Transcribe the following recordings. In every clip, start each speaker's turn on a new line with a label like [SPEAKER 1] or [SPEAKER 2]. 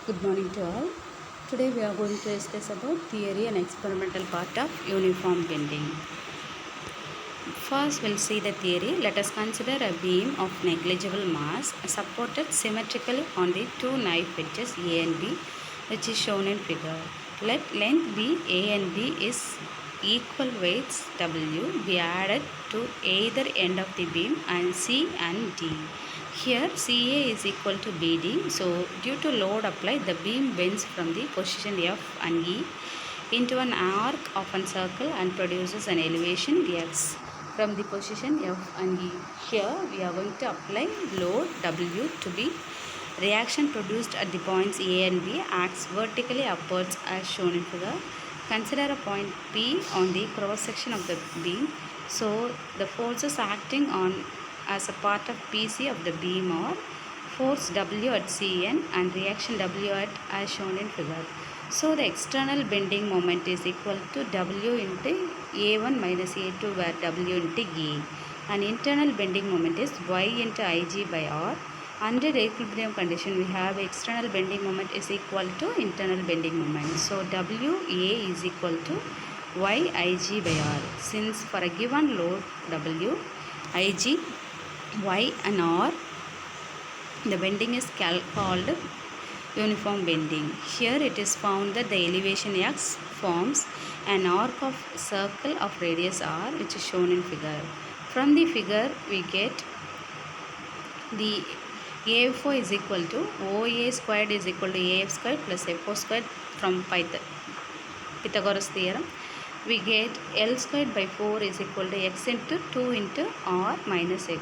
[SPEAKER 1] Good morning to all. Today we are going to discuss about theory and experimental part of uniform bending. First we'll see the theory. Let us consider a beam of negligible mass supported symmetrically on the two knife edges A and B, which is shown in figure. Let length B, A and B is equal weights W be added to either end of the beam and C and D. Here CA is equal to BD, so due to load applied, the beam bends from the position F and E into an arc of a circle and produces an elevation X from the position F and E. Here we are going to apply load W to be reaction produced at the points A and B acts vertically upwards as shown in figure. Consider a point P on the cross section of the beam. So the forces acting on as a part of PC of the beam are force W at Cn and reaction W at as shown in figure. So the external bending moment is equal to W into A1 minus A2 where W into A. And internal bending moment is Y into Ig by R. Under equilibrium condition we have external bending moment is equal to internal bending moment. So WA is equal to YIg by R. Since for a given load W, Ig, Y and R, the bending is called uniform bending. Here it is found that the elevation X forms an arc of circle of radius R, which is shown in figure. From the figure we get the AFO is equal to OA squared is equal to AF squared plus FO squared from Pythagoras theorem. We get L squared by 4 is equal to X into 2 into R minus X.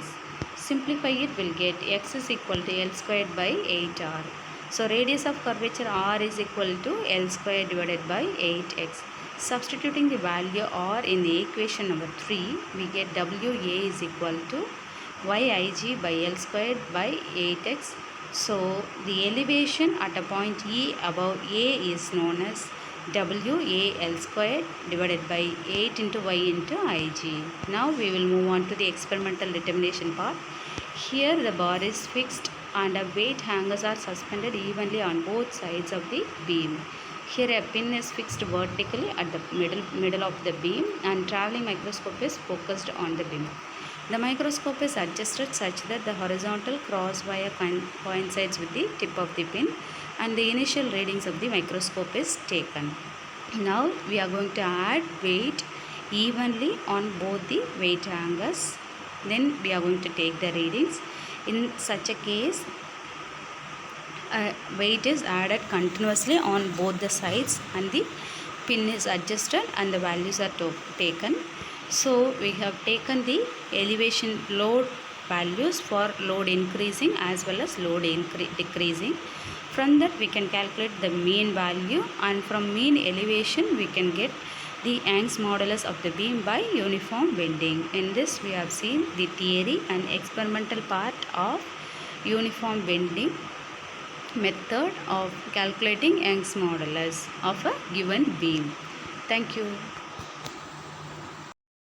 [SPEAKER 1] Simplify it, will get X is equal to L squared by 8R. So radius of curvature R is equal to L squared divided by 8X. Substituting the value R in the equation number 3, we get WA is equal to YIg by L squared by 8X. So the elevation at a point E above A is known as WAL squared divided by 8 into Y into Ig. Now we will move on to the experimental determination part. Here the bar is fixed and a weight hangers are suspended evenly on both sides of the beam. Here a pin is fixed vertically at the middle of the beam and travelling microscope is focused on the beam. The microscope is adjusted such that the horizontal cross wire coincides with the tip of the pin and the initial readings of the microscope is taken. Now we are going to add weight evenly on both the weight hangers. Then we are going to take the readings. In such a case, weight is added continuously on both the sides and the pin is adjusted and the values are taken. So we have taken the elevation load values for load increasing as well as load decreasing. From that we can calculate the mean value, and from mean elevation we can get the Young's modulus of the beam by uniform bending. In this we have seen the theory and experimental part of uniform bending method of calculating Young's modulus of a given beam. Thank you.